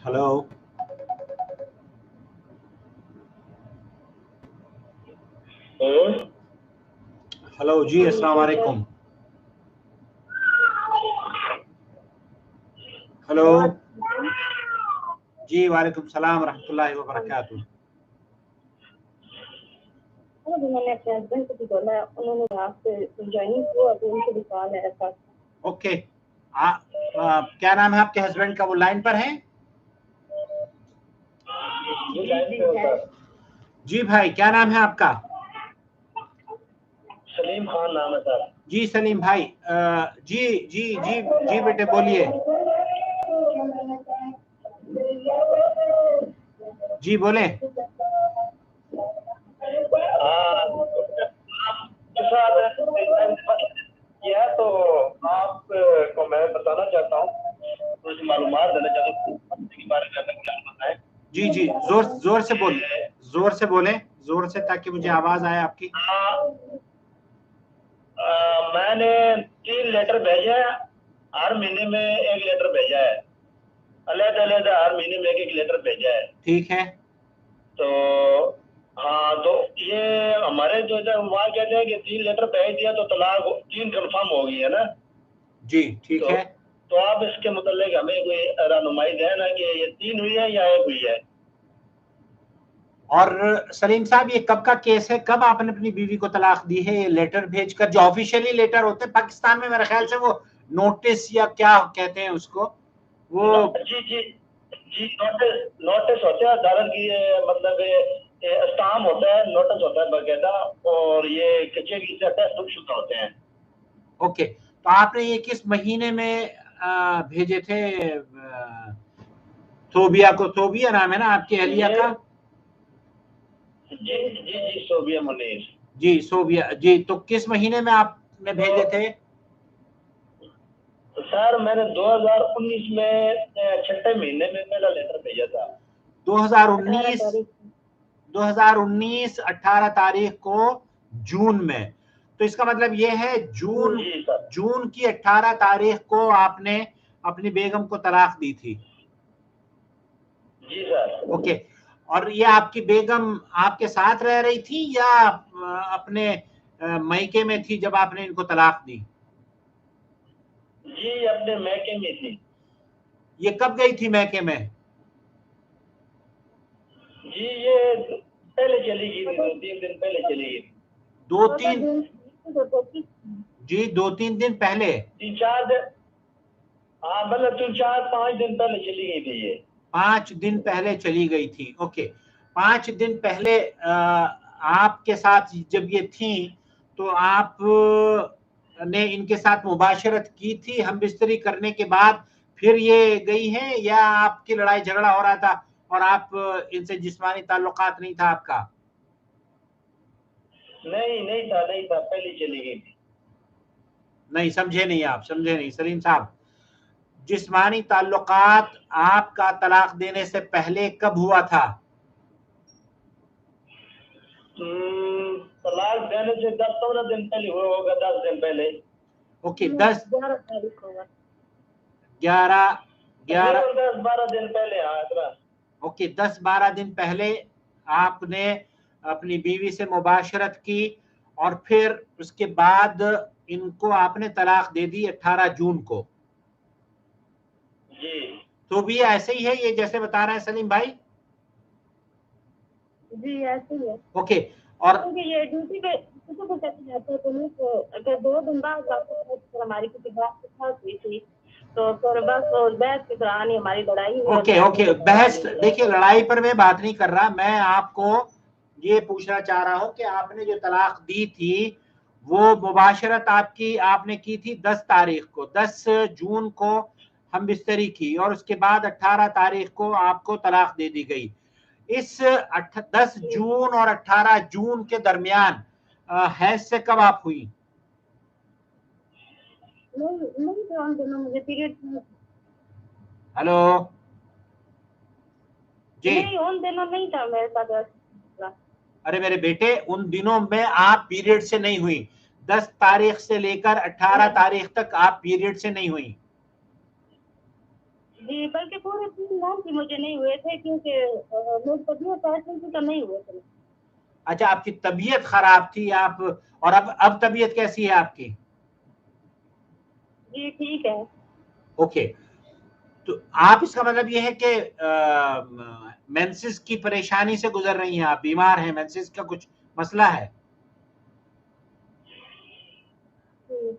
Hello hello जी, अस्सलाम वालेकुम। Hello जी, वालेकुम सलाम रहमतुल्लाहि व बरकातुहू। मैंने अपने हस्बैंड को भी बोला, उन्होंने आपसे ज्वाइनिंग किया, अभी उनसे भी कॉल है ऐसा। ओके, क्या नाम है आपके हस्बैंड का? वो लाइन पर हैं? जी भाई, क्या नाम है आपका? सलीम खान नाम है सर। जी सलीम भाई, जी जी जी जी बेटे बोलिए। जी बोले। यह तो आपको मैं बताना चाहता हूँ, कुछ मालूमात देना चाहता हूँ के बारे में क्या बताएं। जी जी, जोर से बोले, जोर से बोले, जोर से, ताकि मुझे आवाज आए आपकी। मैंने 3 लेटर भेजे हैं, हर महीने में 1 लेटर भेजा है, अलग-अलग हर महीने में 1 लेटर भेजा है। ठीक है। तो हाँ, तो ये हमारे जो है वहाँ कहते हैं कि 3 लेटर भेज दिया तो तलाक 3 कंफर्म हो गई है ना। जी ठीक है। तो आप इसके मुतालिक हमें कोई रहनुमाई दें ना कि ये 3 हुई है या 1 हुई है। और सलीम साहब, ये कब का केस है? कब आपने अपनी बीवी को तलाक दी है? ये लेटर भेजकर, जो ऑफिशियली लेटर होते हैं पाकिस्तान में, मेरे ख्याल से वो नोटिस या क्या कहते हैं उसको, वो जी जी जी, नोटिस होता है अदालत की, मतलब स्टाम्प होता है, नोटिस होता है बाकायदा, और ये कचहरी से टेस्ट शुदा होते हैं। ओके, तो आपने ये किस महीने में भेजे थे सोबिया को? सोबिया नाम है ना आपकी अहलिया का? जी जी जी, सोबिया मुनीर। जी सोबिया जी, तो किस महीने में आपने भेजे थे? तो सर मैंने 2019 में 6ठे महीने में पहला लेटर भेजा था। 2019 18 तारीख को जून में। तो इसका मतलब ये है जून की 18 तारीख को आपने अपनी बेगम को तलाक दी थी। जी सर। ओके, और ये आपकी बेगम आपके साथ रह रही थी या अपने मायके में थी जब आपने इनको तलाक दी? जी अपने मैके में थी। ये कब गई थी मैके में? जी ये पहले चली गई थी, 2-3 दिन पहले चली गई। 2-3 दिन पहले? 3-4 दिन, हाँ मतलब 3-4-5 दिन पहले चली गई थी ये। 5 दिन पहले चली गई थी। ओके, 5 दिन पहले आपके साथ जब ये थी, तो आप ने इनके साथ मुबाशरत की थी हम बिस्तरी करने के बाद फिर ये गई हैं, या आपकी लड़ाई झगड़ा हो रहा था और आप इनसे जिस्मानी ताल्लुकात नहीं था आपका? नहीं था, पहले चली गई थी। नहीं समझे नहीं, आप समझे नहीं सलीम साहब। जिस्मानी ताल्लुकात आपका तलाक देने से पहले कब हुआ था? तलाक देने से 10-15 दिन पहले हुआ होगा, 10 दिन पहले। ओके, 11 तारीख होगा, 10-12 दिन पहले। हाँ ओके, 10-12 दिन पहले आपने अपनी बीवी से मुबाशरत की और फिर उसके बाद इनको आपने तलाक दे दी 18 जून को। जी। तो भी ऐसे ही है ये जैसे बता रहे हैं सलीम भाई? जी ऐसे ही है। ओके, और ये ड्यूटी पे चले जाते हैं पुलिस, अगर 2 दिन बाद वापस हमारी किसी बात हुई थी, तो फिर बस बहस के दौरान ही हमारी लड़ाई हुई। ओके, बहस, देखिए लड़ाई पर मैं बात नहीं कर रहा, मैं आपको ये पूछना चाह रहा हूं कि आपने जो तलाक दी थी वो मुबाशरत आपने की थी 10 तारीख को, 10 जून को हम बिस्तरी की, और उसके बाद 18 तारीख को आपको तलाक दे दी गई। इस 10 जून और 18 जून के दरमियान हैज से कब आप हुई? नहीं, मुझे पीरियड। हेलो जी, नहीं उन दिनों नहीं था मेरे साथ। अरे मेरे बेटे, उन दिनों में आप पीरियड से नहीं हुई। 10 तारीख से लेकर 18 तारीख तक आप पीरियड से नहीं हुई। जी, बल्कि पूरे 3 मंथ ही मुझे नहीं हुए थे क्योंकि मेरी तबीयत ऐसी थी तो नहीं हुए थे। अच्छा, आपकी तबीयत खराब थी आप, और अब तबीयत कैसी है आपकी? जी, ठीक है। ओके, तो आप, इसका मतलब ये है कि मेंसेस की परेशानी से गुजर रही हैं, आप बीमार हैं, मेंसेस का कुछ मसला है? जी,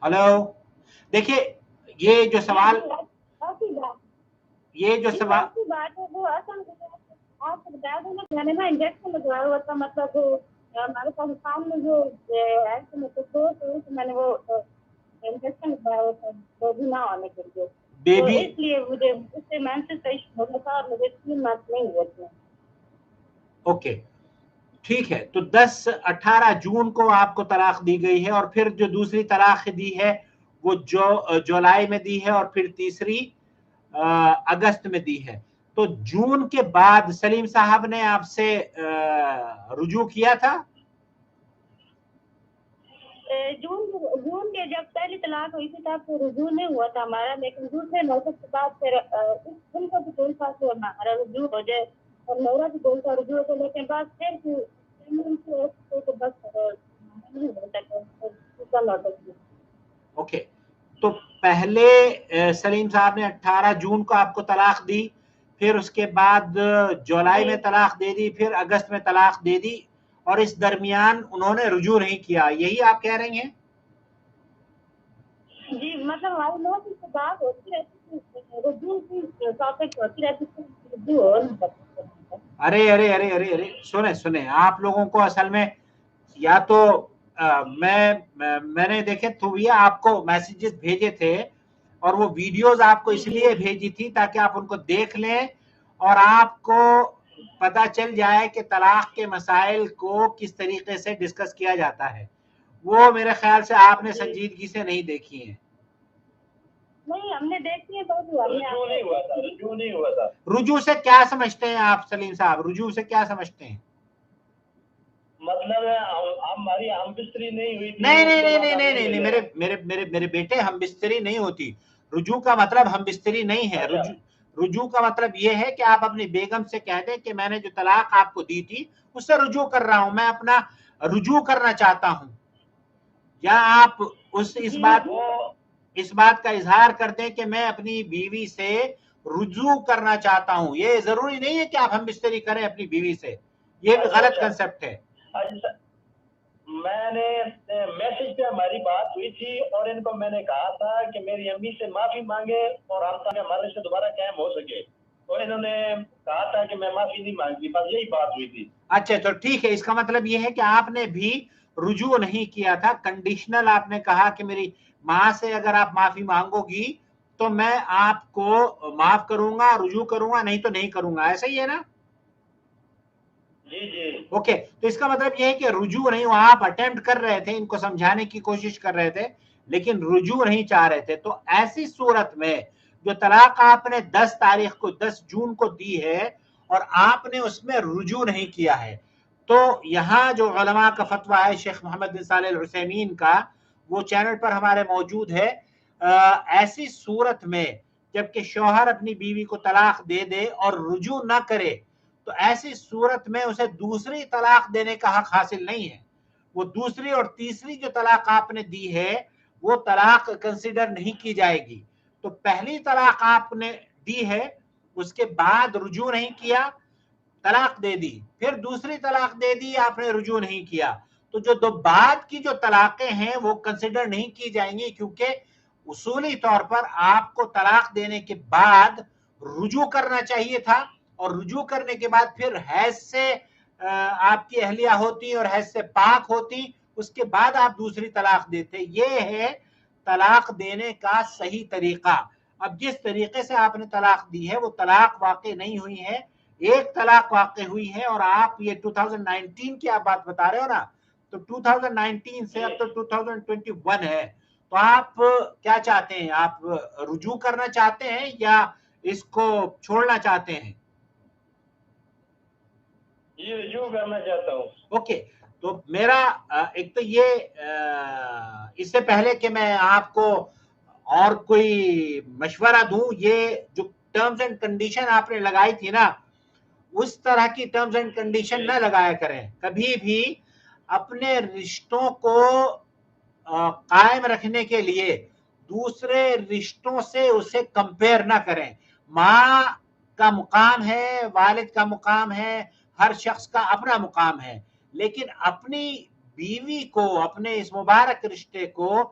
हेलो, देखिए, ये जो जी, सवाल, जी, ऐसी बात ये जो जी, सवाल, ऐसी बात है वो असल में आपको बता दूँ ना, मैंने ना इंजेक्शन लगवाया हुआ था, मतलब हमारे पास सामने जो ऐसे मतलब तो मैंने वो इंजेक्शन लगवाया हुआ था बेबी ना होने के लिए, तो बेबी, इसलिए मुझे उससे मेंसेस का इशू हो गया था और मुझे 3 मंथ नहीं हुए थे। ओके, ठीक है, तो 18 जून को आपको तलाक दी गई है, और फिर जो दूसरी तलाक दी है वो जो जुलाई में दी है, और फिर तीसरी अगस्त में दी है। तो जून के बाद सलीम साहब ने आपसे रुजू किया था? जून के जब पहली तलाक हुई थी तब तो रुजू नहीं हुआ था हमारा, लेकिन दूसरे नौकत के बाद फिर उनका भी कोई था कि हमारा रुजू हो जाए और मेरा भी कोई था रुजू हो जाए, लेकिन बाद फिर तो बस नहीं हो सका लौट। ओके, तो पहले सलीम साहब ने 18 जून को आपको तलाक दी, फिर उसके बाद जुलाई जी, में तलाक दे दी, फिर अगस्त में तलाक दे दी, और इस दरमियान उन्होंने रुजू नहीं किया, यही आप कह रही हैं? जी, मतलब हमारी नौकरी से बात होती रहती थी, रुजू की टॉपिक होती रहती थी, रुजू हो नहीं सकता। अरे अरे अरे अरे अरे, सुने सुने, आप लोगों को असल में, या तो मैंने देखे थ्रू आपको मैसेजेस भेजे थे, और वो वीडियोस आपको जी, जी, इसलिए भेजी थी ताकि आप उनको देख लें, और आपको पता चल जाए कि तलाक के मसाइल को किस तरीके से डिस्कस किया जाता है। वो मेरे ख्याल से आपने जी। संजीदगी से नहीं देखी है। नहीं, हमने देखी है तो भी हमने रुजू नहीं हुआ था, रुजू नहीं हुआ था। रुजू से क्या समझते हैं आप सलीम साहब, रुजू से क्या समझते हैं? मतलब हमारी हम बिस्तरी नहीं हुई थी, नहीं नहीं उसके नहीं बाद नहीं हम नहीं नहीं नहीं नहीं, मिले। मेरे मेरे मेरे मेरे बेटे, हम बिस्तरी नहीं होती। रुजू का मतलब हम बिस्तरी नहीं है। अच्छा, रुजू का मतलब ये है कि आप अपनी बेगम से कह दें कि मैंने जो तलाक आपको दी थी उससे रुजू कर रहा हूं, मैं अपना रुजू करना चाहता हूं। या आप उस जी, वो इस बात का इजहार कर दें कि मैं अपनी बीवी से रुजू करना चाहता हूं। ये जरूरी नहीं है कि आप हम बिस्तरी करें अपनी बीवी से, ये भी अच्छा गलत अच्छा कंसेप्ट है। अच्छा, मैंने मैसेज पे हमारी बात हुई थी और इनको मैंने कहा था कि मेरी अम्मी से माफी मांगे और हम ताकि हमारे से दोबारा कायम हो सके, तो इन्होंने कहा था कि मैं माफी नहीं मांगती, बस यही बात हुई थी। अच्छा, तो ठीक है, इसका मतलब ये है कि आपने भी रुजू नहीं किया था, कंडीशनल आपने कहा कि मेरी माँ से अगर आप माफी मांगोगी तो मैं आपको माफ करूंगा, रुजू करूंगा, नहीं तो नहीं करूंगा, ऐसा ही है ना? जी जी ओके, तो इसका मतलब ये है कि रुजू नहीं, आप अटेम्प्ट कर रहे थे, इनको समझाने की कोशिश कर रहे थे, लेकिन रुजू नहीं चाह रहे थे। तो ऐसी सूरत में जो तलाक आपने 10 तारीख को, 10 जून को दी है, और आपने उसमें रुजू नहीं किया है, तो यहाँ जो उलमा का फतवा है शेख मोहम्मद बिन सालेह अल उसैमीन का, वो चैनल पर हमारे मौजूद है। ऐसी सूरत में जबकि शौहर अपनी बीवी को तलाक दे दे और रुजू ना करे, तो ऐसी सूरत में उसे दूसरी तलाक देने का हक हासिल नहीं है। वो दूसरी और तीसरी जो तलाक आपने दी है वो तलाक कंसिडर नहीं की जाएगी। तो पहली तलाक आपने दी है, उसके बाद रुजू नहीं किया, तलाक दे दी, फिर दूसरी तलाक दे दी, आपने रुजू नहीं किया, तो जो दो बाद की जो तलाकें हैं वो कंसिडर नहीं की जाएंगी, क्योंकि उसूली तौर पर आपको तलाक देने के बाद रुजू करना चाहिए था, और रुजू करने के बाद फिर हैज से आपकी अहलिया होती और हैज से पाक होती, उसके बाद आप दूसरी तलाक देते। ये है तलाक देने का सही तरीका। अब जिस तरीके से आपने तलाक दी है वो तलाक वाकई नहीं हुई है, एक तलाक वाकई हुई है, और आप ये 2019 की आप बात बता रहे हो ना, तो 2019 से अब तो 2021 है, तो आप क्या चाहते हैं? आप रुजू करना चाहते हैं या इसको छोड़ना चाहते हैं? ये रिज्यू करना चाहता हूँ। ओके, तो मेरा एक तो ये इससे पहले कि मैं आपको और कोई मशवरा दूं, ये जो टर्म्स एंड कंडीशन आपने लगाई थी ना, उस तरह की टर्म्स एंड कंडीशन न लगाया करें। कभी भी अपने रिश्तों को कायम रखने के लिए दूसरे रिश्तों से उसे कंपेयर ना करें। माँ का मुकाम है, वालिद का मुकाम है, हर शख्स का अपना मुकाम है, लेकिन अपनी बीवी को, अपने इस मुबारक रिश्ते को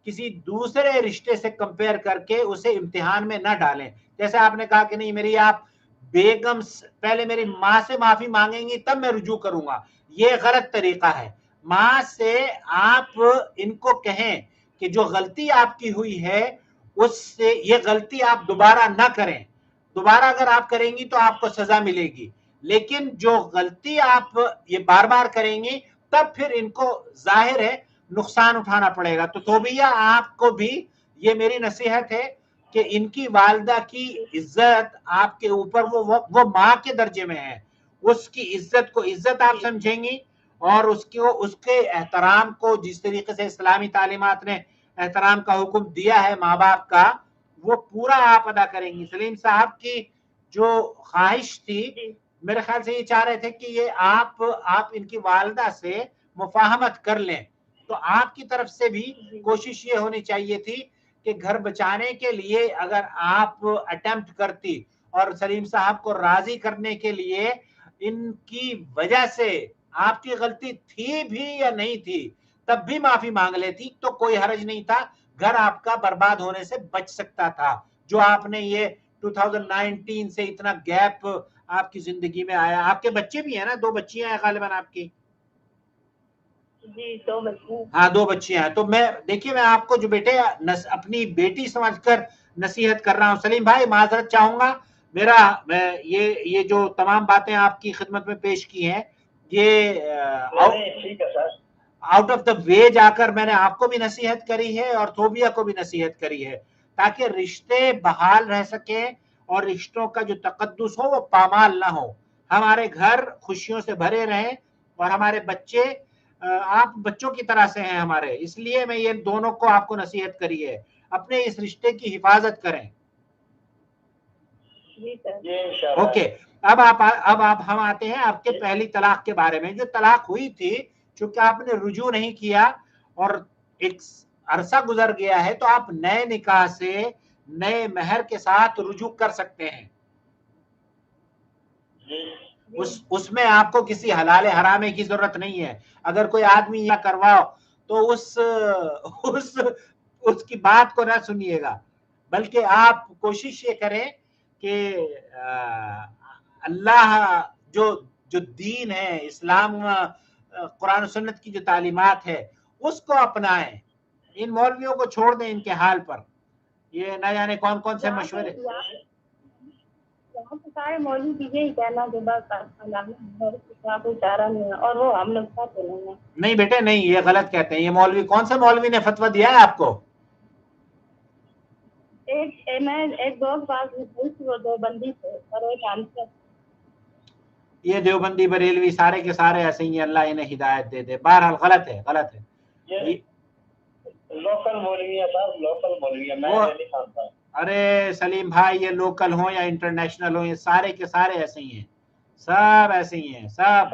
किसी दूसरे रिश्ते से कंपेयर करके उसे इम्तिहान में न डालें। जैसे आपने कहा कि नहीं, मेरी आप बेगम पहले मेरी माँ से माफी मांगेंगी तब मैं रुजू करूंगा, ये गलत तरीका है। माँ से आप इनको कहें कि जो गलती आपकी हुई है उससे ये गलती आप दोबारा ना करें, दोबारा अगर आप करेंगी तो आपको सजा मिलेगी, लेकिन जो गलती आप ये बार बार करेंगी तब फिर इनको जाहिर है नुकसान उठाना पड़ेगा। तो तोबिया, आपको भी ये मेरी नसीहत है कि इनकी वालदा की इज्जत आपके ऊपर वो माँ के दर्जे में है, उसकी इज्जत को इज्जत आप समझेंगी और उसके एहतराम को, जिस तरीके से इस्लामी तालीमात ने एहतराम का हुक्म दिया है माँ बाप का, वो पूरा आप अदा करेंगी। सलीम साहब की जो ख्वाहिश थी, मेरे ख्याल से ये चाह रहे थे कि ये आप इनकी वालदा से मुफाहमत कर लें, तो आपकी तरफ से भी कोशिश ये होनी चाहिए थी कि घर बचाने के लिए अगर आप अटेम्प्ट करती और सलीम साहब को राजी करने के लिए, इनकी वजह से आपकी गलती थी भी या नहीं थी तब भी माफी मांग लेती तो कोई हर्ज नहीं था, घर आपका बर्बाद होने से बच सकता था। जो आपने ये 2019 से इतना गैप आपकी जिंदगी में आया, आपके बच्चे भी हैं ना, 2 बच्चियां हैं गालिबन आपकी? जी 2 बच्चे। हाँ 2 बच्चियां हैं। तो मैं देखिए, मैं आपको जो बेटे अपनी बेटी समझकर नसीहत कर रहा हूँ। सलीम भाई माजरत चाहूंगा, मैं ये जो तमाम बातें आपकी खिदमत में पेश की हैं, ये ठीक है sir, out of the way जाकर मैंने आपको भी नसीहत करी है और थोबिया को भी नसीहत करी है, ताकि रिश्ते बहाल रह सके और रिश्तों का जो तकद्दुस हो वो पामाल ना हो, हमारे घर खुशियों से भरे रहें और हमारे बच्चे, आप बच्चों की तरह से हैं हमारे, इसलिए मैं ये दोनों को आपको नसीहत करी है, अपने इस रिश्ते की हिफाजत करें। ओके, अब हम आते हैं आपके पहली तलाक के बारे में। जो तलाक हुई थी, चूंकि आपने रुजू नहीं किया और एक अरसा गुजर गया है, तो आप नए निकाह से नए महर के साथ रुजू कर सकते हैं। उसमें आपको किसी हलाले हरामे की जरूरत नहीं है। अगर कोई आदमी या करवाओ तो उसकी बात को ना सुनिएगा, बल्कि आप कोशिश ये करें कि अल्लाह जो जो दीन है, इस्लाम, कुरान सुन्नत की जो तालीमात है, उसको अपनाएं। इन मौलवियों को छोड़ दें इनके हाल पर, ये ना जाने कौन कौन से मशवरे। सारे मौलवी भी यही कहना कि बस कोई चारा नहीं है और वो हम लोग साथ नहीं। नहीं बेटे नहीं, ये गलत कहते हैं। ये मौलवी, कौन से मौलवी ने फतवा दिया है आपको? एक दोस्त पास वो देवबंदी थे और एक आंसर। ये देवबंदी बरेलवी सारे के सारे ऐसे ही, अल्लाह इन्हें हिदायत दे दे। बहरहाल गलत है, गलत है। ये लोकल मौलवी है साहब, लोकल मौलवी है, मैं नहीं जानता। अरे सलीम भाई, ये लोकल हो या इंटरनेशनल हो, ये सारे के सारे ऐसे ही हैं, सब ऐसे ही हैं, सब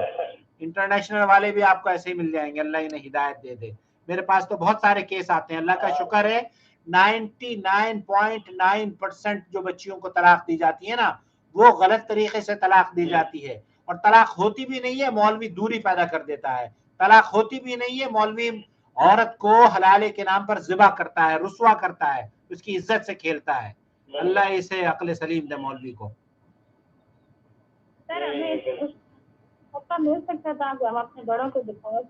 इंटरनेशनल वाले भी आपको ऐसे ही मिल जाएंगे, अल्लाह इन्हें हिदायत दे दे। मेरे पास तो बहुत सारे केस आते हैं, अल्लाह का शुक्र है 99.9% जो बच्चियों को तलाक दी जाती है ना, वो गलत तरीके से तलाक दी जाती है, और तलाक होती भी नहीं है, मौलवी दूरी पैदा कर देता है। तलाक होती भी नहीं है, मौलवी औरत को हलाले के नाम पर ज़िबा करता है, रुस्वा करता है, उसकी इज्जत से खेलता है। अल्लाह इसे अक्ल सलीम दे मौलवी को। सर हमें मिल सकता था कि हम अपने बड़ों को दिखाएं।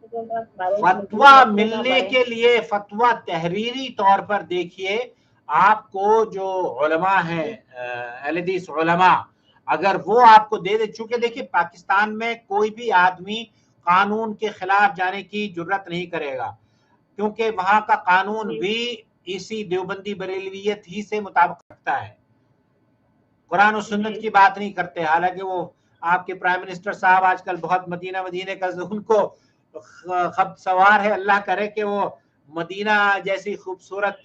फतवा मिलने के लिए, फतवा तहरीरी तौर पर देखिए, आपको जो उलमा है, अहले-हदीस उलमा, अगर वो आपको दे दे, चूंकि देखिए पाकिस्तान में कोई भी आदमी कानून के खिलाफ जाने की जुर्रत नहीं करेगा, क्योंकि वहां का कानून भी इसी देवबंदी बरेलवियत ही से मुताबिक रखता है, कुरान और सुन्नत की बात नहीं करते। हालांकि वो आपके प्राइम मिनिस्टर साहब आजकल बहुत मदीने का उनको खब सवार है, अल्लाह करे कि वो मदीना जैसी खूबसूरत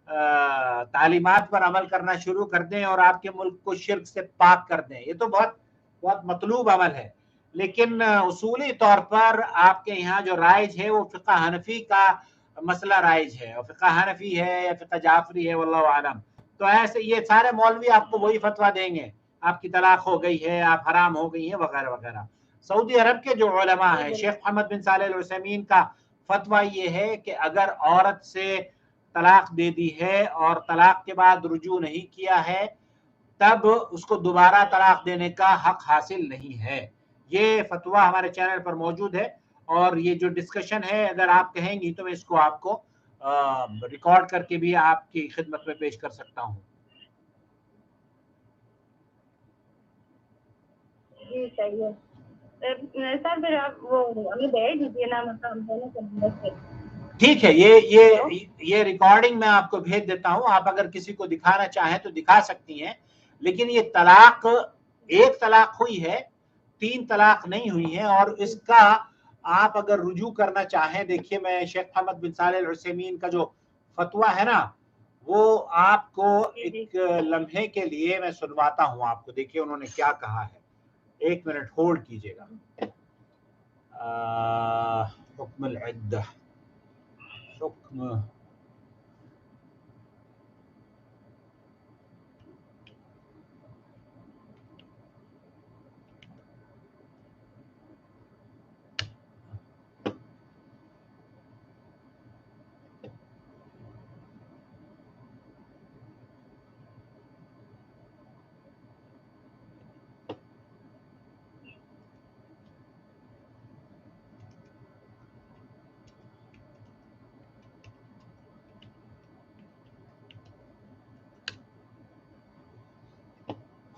तालीमात पर अमल करना शुरू कर दें और आपके मुल्क को शिर्क से पाक कर दें। ये तो बहुत बहुत मतलूब अमल है, लेकिन उसूली तौर पर आपके यहाँ जो राइज है वो फ़िक़्ह हनफी का मसला राइज है, और फ़िक़्ह हनफी है या फ़िक़्ह जाफरी है, वल्लाहु आलम। तो ऐसे ये सारे मौलवी आपको वही फतवा देंगे, आपकी तलाक हो गई है, आप हराम हो गई है, वगैरह वगैरह। सऊदी अरब के जो उलमा हैं, शेख मोहम्मद बिन सालेह अल उसैमीन का फतवा ये है कि अगर औरत से तलाक दे दी है और तलाक के बाद रुजू नहीं किया है, तब उसको दोबारा तलाक देने का हक हासिल नहीं है। ये फतवा हमारे चैनल पर मौजूद है, और ये जो डिस्कशन है अगर आप कहेंगी तो मैं इसको आपको रिकॉर्ड करके भी आपकी खिदमत में पेश कर सकता हूँ। जी चाहिए सर, फिर आप वो हमें भेज दीजिए ना, मतलब हम दोनों को। ठीक है, ये रिकॉर्डिंग मैं आपको भेज देता हूँ। आप अगर किसी को दिखाना चाहें तो दिखा सकती हैं, लेकिन ये तलाक, एक तलाक हुई है, 3 तलाक नहीं हुई है। और इसका आप अगर रुजू करना चाहें, देखिए मैं शेख मोहम्मद बिन सालेह अल उसैमीन का जो फतवा है ना, वो आपको एक लम्हे के लिए मैं सुनवाता हूँ आपको। देखिए उन्होंने क्या कहा है, 1 मिनट होल्ड कीजिएगा। हुक्मुल इद्दा, हुक्म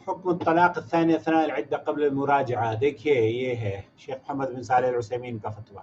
हुक्म तलाक सानी असना इद्दा क़ब्ल मुराजआ। देखिए ये है शेख मोहम्मद बिन सालेह अल उसैमीन का फतवा।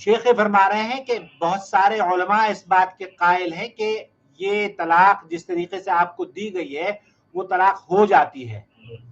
शेख फरमा रहे हैं कि बहुत सारे उलमा इस बात के कायल हैं कि ये तलाक जिस तरीके से आपको दी गई है वो तलाक हो जाती है।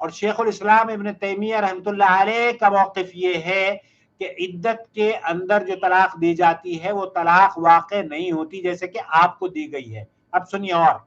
और शेखुल इस्लाम इब्न तैमिया रहमतुल्लाह अलैह का मौक़िफ़ ये है कि इद्दत के अंदर जो तलाक दी जाती है वो तलाक वाक़े नहीं होती जैसे कि आपको दी गई है। अब सुनिए, और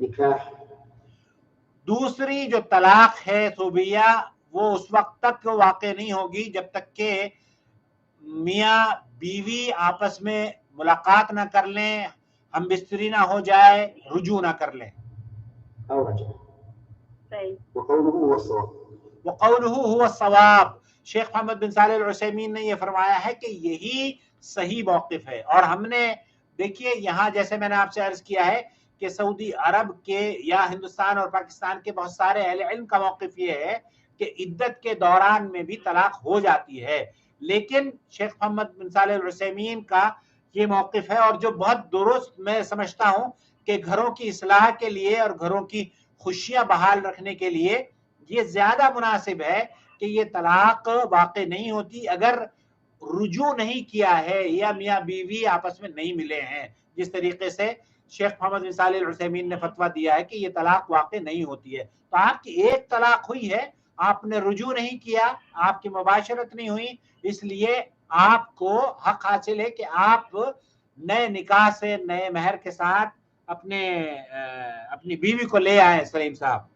निकाह। दूसरी जो तलाक है सुबिया, वो उस वक्त तक वाक़े नहीं होगी जब तक के मियाँ बीवी आपस में मुलाकात ना कर लें, हम बिस्तरी ना हो जाए, रुजू ना कर लें। वक़ौलुहु हुवा सवाब। शेख मोहम्मद बिन सालेह अल उसैमीन ने यह फरमाया है कि यही सही मौक़िफ़ है। और हमने देखिए यहाँ जैसे मैंने आपसे अर्ज किया है कि सऊदी अरब के या हिंदुस्तान और पाकिस्तान के बहुत सारे अहले इल्म का मौक़िफ़ ये है कि इद्दत के दौरान में भी तलाक हो जाती है, लेकिन शेख मोहम्मद बिन सालेह अल उसैमीन का ये मौक़िफ़ है और जो बहुत दुरुस्त मैं समझता हूँ कि घरों की इस्लाह के लिए और घरों की खुशियाँ बहाल रखने के लिए ये ज़्यादा मुनासिब है कि ये तलाक वाक़े नहीं होती अगर रुजू नहीं किया है या मियाँ बीवी आपस में नहीं मिले हैं। जिस तरीके से शेख मोहम्मद बिन सालेह अल उसैमीन ने फतवा दिया है कि ये तलाक वाक़े नहीं होती है। तो आपकी एक तलाक हुई है, आपने रुजू नहीं किया, आपकी मुबाशरत नहीं हुई, इसलिए आपको हक हासिल है कि आप नए निकाह से नए महर के साथ अपनी बीवी को ले आए। सलीम साहब,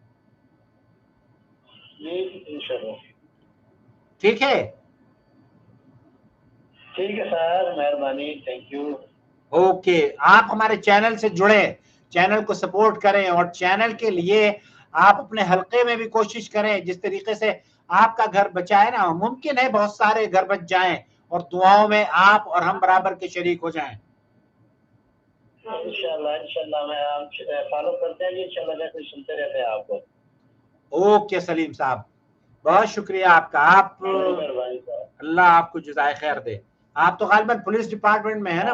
ठीक है? ठीक है सर, मेहरबानी, थैंक यू। ओके, आप हमारे चैनल से जुड़े, चैनल को सपोर्ट करें और चैनल के लिए आप अपने हलके में भी कोशिश करें। जिस तरीके से आपका घर बचा है ना, मुमकिन है बहुत सारे घर बच जाएं और दुआओं में आप और हम बराबर के शरीक हो जाएं। इंशाल्लाह मैं आप फॉलो करते हैं, इंशाल्लाह जैसे सुनते रहते हैं आपको। ओके सलीम साहब, बहुत शुक्रिया आपका। आप अल्लाह आपको जज़ाए खैर दे। आप तो गालिबन पुलिस डिपार्टमेंट में है ना,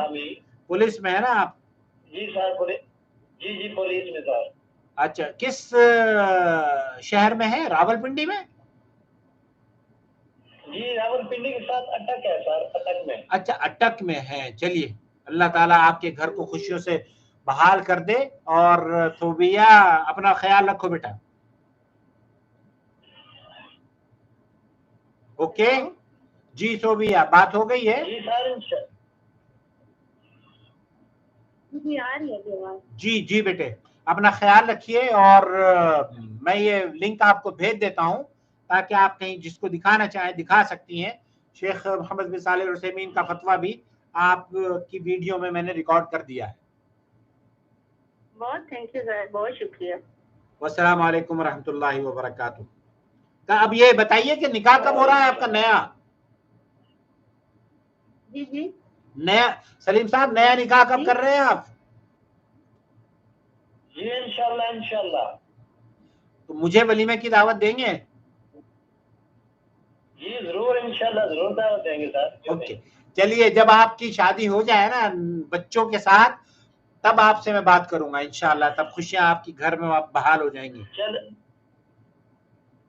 पुलिस में है ना आप? जी सर, जी पुलिस में सर। अच्छा, किस शहर में है? रावलपिंडी में? जी रावलपिंडी के साथ अटक है सर, अटक में। अच्छा, अटक में है। चलिए, अल्लाह ताला आपके घर को खुशियों से बहाल कर दे। और सोबिया, अपना ख्याल रखो बेटा। ओके जी सोबिया, बात हो गई है? जी सर, जी आ रही है अभी आवाज। जी बेटे, अपना ख्याल रखिए। और मैं ये लिंक आपको भेज देता हूं ताकि आप कहीं जिसको दिखाना चाहें दिखा सकती हैं। शेख मोहम्मद बिन सालेह अल उसैमीन का फतवा भी आपकी वीडियो में मैंने रिकॉर्ड कर दिया है। बहुत थैंक यू सर, बहुत शुक्रिया। वस्सलाम वालेकुम रहमतुल्लाहि व बरकातुहू। अब ये बताइए कि निकाह कब हो रहा है आपका नया? जी नया सलीम साहब, नया निकाह कब कर रहे हैं आप? जी इंशाल्लाह। तो मुझे वलीमे की दावत देंगे? जी जरूर, इंशाल्लाह जरूर दावत देंगे सर। ओके, चलिए, जब आपकी शादी हो जाए ना बच्चों के साथ, तब आपसे मैं बात करूंगा इंशाल्लाह। तब खुशियां आपकी घर में बहाल हो जाएंगी।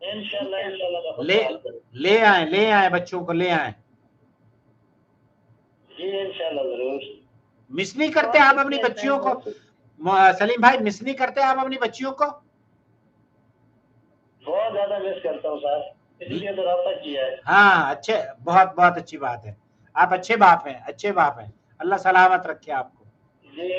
इंशाल्लाह। ले आए बच्चों को, ले आए। जी इंशाल्लाह जरूर। मिस नहीं करते आप अपनी बच्चियों को? सलीम भाई, मिस नहीं करते आप अपनी बच्चियों को? बहुत ज्यादा मिस करता हूँ सर, इसलिए तो रास्ता किया है। हाँ, अच्छे, बहुत बहुत अच्छी बात है। आप अच्छे बाप हैं, अच्छे बाप हैं। अल्लाह सलामत रखे आपको। जी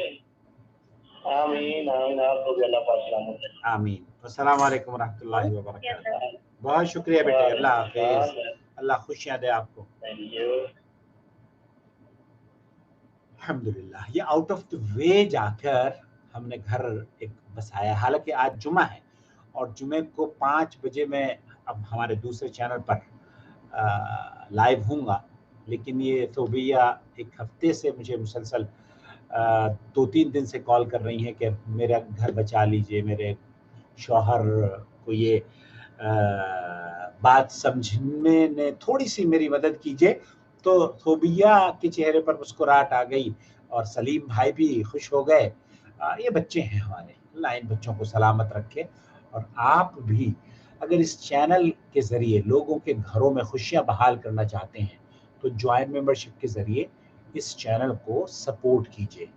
आमीन आमीन, आपको भी अल्लाह पाक सलामत रखे। आमीन। अस्सलाम वालेकुम रहमतुल्लाहि व बरकातहू। बहुत शुक्रिया बेटे, अल्लाह हाफिज, अल्लाह खुशियां दे आपको। Thank you. अल्हम्दुलिल्लाह, ये आउट ऑफ द वे जाकर हमने घर एक बसाया। हालांकि आज जुमा है और जुमे को 5 बजे मैं अब हमारे दूसरे चैनल पर लाइव हूँगा। लेकिन ये सोबिया एक हफ्ते से मुझे मुसलसल 2-3 दिन से कॉल कर रही हैं कि मेरा घर बचा लीजिए, मेरे शौहर को ये बात समझने में थोड़ी सी मेरी मदद कीजिए। तो सोबिया के चेहरे पर मुस्कुराहट आ गई और सलीम भाई भी खुश हो गए। ये बच्चे हैं हमारे, अल्लाह इन बच्चों को सलामत रखे। और आप भी अगर इस चैनल के ज़रिए लोगों के घरों में खुशियां बहाल करना चाहते हैं तो ज्वाइन मेंबरशिप के ज़रिए इस चैनल को सपोर्ट कीजिए।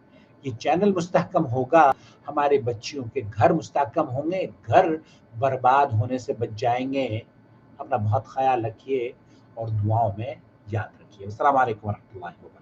ये चैनल मुस्तहकम होगा, हमारे बच्चियों के घर मुस्तहकम होंगे, घर बर्बाद होने से बच जाएंगे। अपना बहुत ख्याल रखिए और दुआओं में याद रखिए। अस्सलाम वालेकुम व रहमतुल्लाहि व बरकातहू।